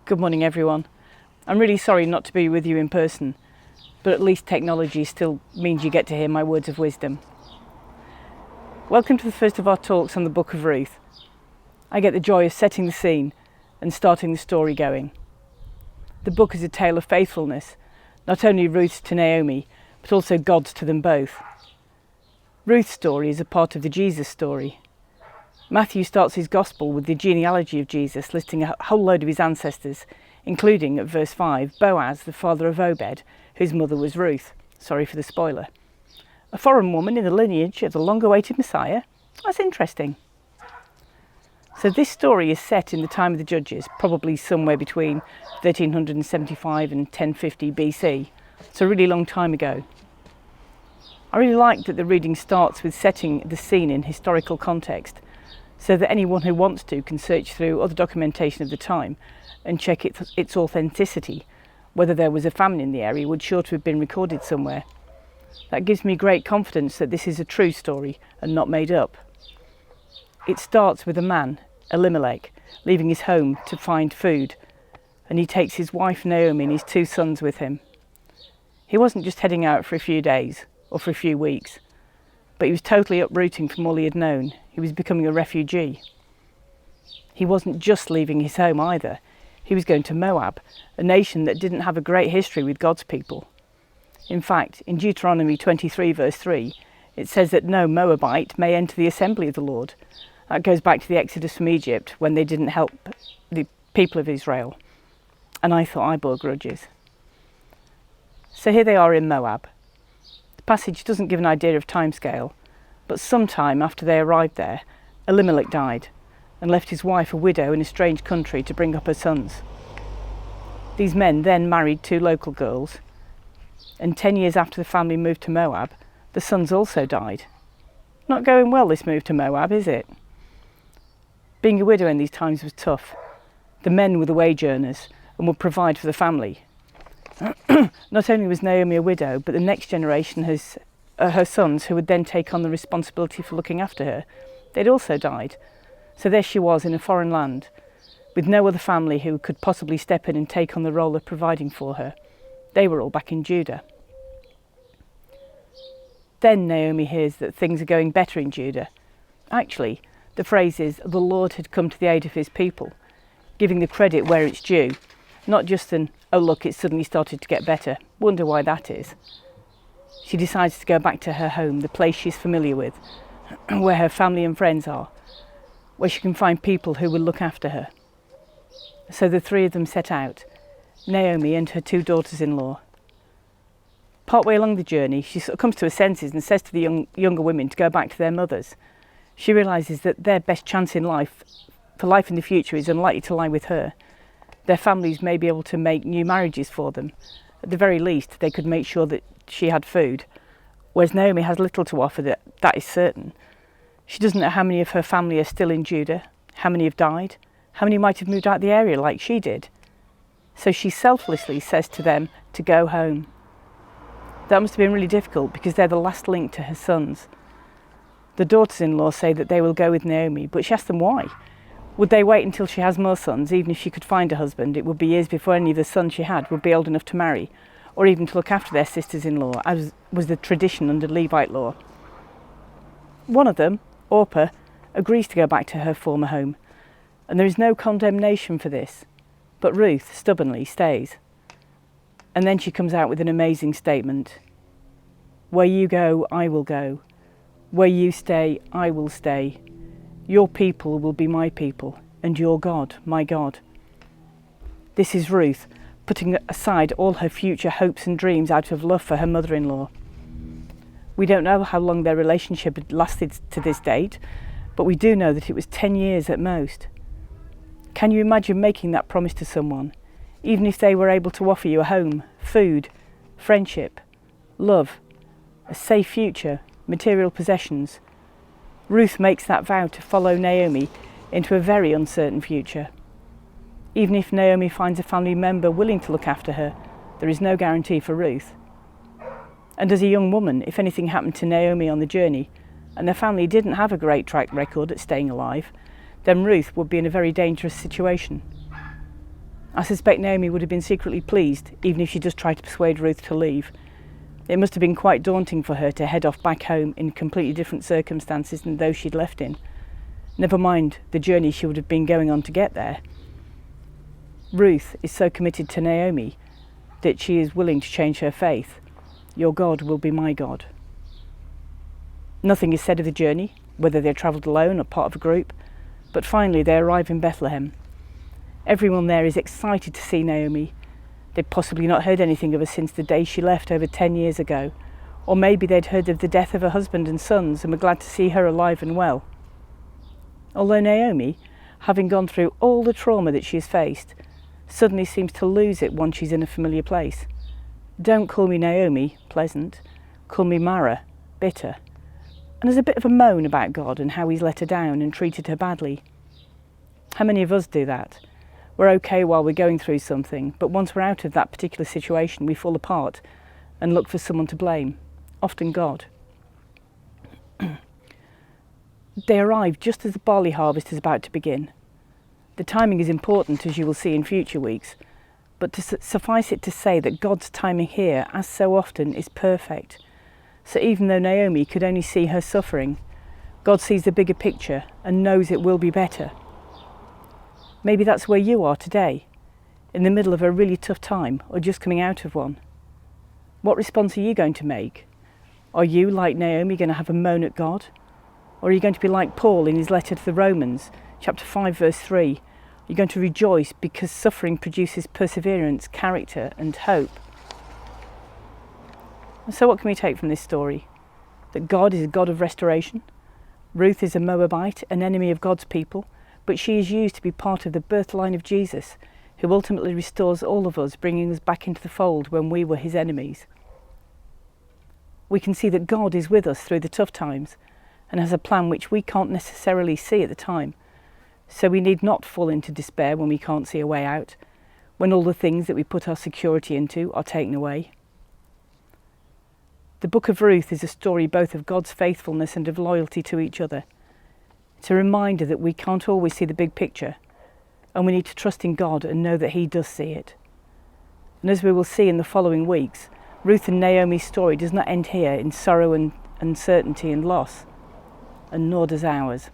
Good morning, everyone. I'm really sorry not to be with you in person, but at least technology still means you get to hear my words of wisdom. Welcome to the first of our talks on the book of Ruth. I get the joy of setting the scene and starting the story going. The book is a tale of faithfulness, not only Ruth's to Naomi, but also God's to them both. Ruth's story is a part of the Jesus story. Matthew starts his gospel with the genealogy of Jesus, listing a whole load of his ancestors, including, at verse 5, Boaz, the father of Obed, whose mother was Ruth. Sorry for the spoiler. A foreign woman in the lineage of the long-awaited Messiah? That's interesting. So this story is set in the time of the Judges, probably somewhere between 1375 and 1050 BC. It's a really long time ago. I really like that the reading starts with setting the scene in historical context, so that anyone who wants to can search through other documentation of the time and check its authenticity. Whether there was a famine in the area would sure to have been recorded somewhere. That gives me great confidence that this is a true story and not made up. It starts with a man, Elimelech, leaving his home to find food, and he takes his wife Naomi and his 2 sons with him. He wasn't just heading out for a few days or for a few weeks, but he was totally uprooting from all he had known. He was becoming a refugee. He wasn't just leaving his home either. He was going to Moab, a nation that didn't have a great history with God's people. In fact, in Deuteronomy 23 verse 3, it says that no Moabite may enter the assembly of the Lord. That goes back to the Exodus from Egypt, when they didn't help the people of Israel. And I thought I bore grudges. So here they are in Moab. The passage doesn't give an idea of timescale, but sometime after they arrived there, Elimelech died and left his wife a widow in a strange country to bring up her sons. These men then married 2 local girls, and 10 years after the family moved to Moab, the sons also died. Not going well, this move to Moab, is it? Being a widow in these times was tough. The men were the wage earners and would provide for the family. Not only was Naomi a widow, but the next generation has her sons, who would then take on the responsibility for looking after her. They'd also died. So there she was in a foreign land, with no other family who could possibly step in and take on the role of providing for her. They were all back in Judah. Then Naomi hears that things are going better in Judah. Actually, the phrase is, the Lord had come to the aid of his people, giving the credit where it's due, not just an, oh look, it suddenly started to get better. Wonder why that is. She decides to go back to her home, the place she's familiar with, where her family and friends are, where she can find people who will look after her. So the 3 of them set out, Naomi and her 2 daughters-in-law. Partway along the journey, she sort of comes to her senses and says to the younger women to go back to their mothers. She realises that their best chance in life, for life in the future, is unlikely to lie with her. Their families may be able to make new marriages for them. At the very least, they could make sure that she had food, whereas Naomi has little to offer, that is certain. She doesn't know how many of her family are still in Judah, how many have died, how many might have moved out of the area like she did. So she selflessly says to them to go home. That must have been really difficult because they're the last link to her sons. The daughters-in-law say that they will go with Naomi, but she asks them why. Would they wait until she has more sons, even if she could find a husband? It would be years before any of the sons she had would be old enough to marry, or even to look after their sisters-in-law, as was the tradition under Levite law. One of them, Orpah, agrees to go back to her former home, and there is no condemnation for this, but Ruth stubbornly stays. And then she comes out with an amazing statement. Where you go, I will go. Where you stay, I will stay. Your people will be my people, and your God, my God. This is Ruth, putting aside all her future hopes and dreams out of love for her mother-in-law. We don't know how long their relationship had lasted to this date, but we do know that it was 10 years at most. Can you imagine making that promise to someone, even if they were able to offer you a home, food, friendship, love, a safe future, material possessions? Ruth makes that vow to follow Naomi into a very uncertain future. Even if Naomi finds a family member willing to look after her, there is no guarantee for Ruth. And as a young woman, if anything happened to Naomi on the journey, and their family didn't have a great track record at staying alive, then Ruth would be in a very dangerous situation. I suspect Naomi would have been secretly pleased, even if she just tried to persuade Ruth to leave. It must have been quite daunting for her to head off back home in completely different circumstances than those she'd left in. Never mind the journey she would have been going on to get there. Ruth is so committed to Naomi that she is willing to change her faith. Your God will be my God. Nothing is said of the journey, whether they travelled alone or part of a group, but finally they arrive in Bethlehem. Everyone there is excited to see Naomi. They'd possibly not heard anything of her since the day she left over 10 years ago, or maybe they'd heard of the death of her husband and sons and were glad to see her alive and well. Although Naomi, having gone through all the trauma that she has faced, suddenly seems to lose it once she's in a familiar place. Don't call me Naomi, pleasant. Call me Mara, bitter. And there's a bit of a moan about God and how he's let her down and treated her badly. How many of us do that? We're okay while we're going through something, but once we're out of that particular situation, we fall apart and look for someone to blame, often God. They arrive just as the barley harvest is about to begin. The timing is important, as you will see in future weeks, but to suffice it to say that God's timing here, as so often, is perfect. So even though Naomi could only see her suffering, God sees the bigger picture and knows it will be better. Maybe that's where you are today, in the middle of a really tough time or just coming out of one. What response are you going to make? Are you, like Naomi, going to have a moan at God? Or are you going to be like Paul in his letter to the Romans, chapter 5, verse 3? You're going to rejoice because suffering produces perseverance, character and hope. And so what can we take from this story? That God is a God of restoration. Ruth is a Moabite, an enemy of God's people, but she is used to be part of the birth line of Jesus, who ultimately restores all of us, bringing us back into the fold when we were his enemies. We can see that God is with us through the tough times and has a plan which we can't necessarily see at the time. So we need not fall into despair when we can't see a way out, when all the things that we put our security into are taken away. The book of Ruth is a story both of God's faithfulness and of loyalty to each other. It's a reminder that we can't always see the big picture, and we need to trust in God and know that he does see it. And as we will see in the following weeks, Ruth and Naomi's story does not end here in sorrow and uncertainty and loss, and nor does ours.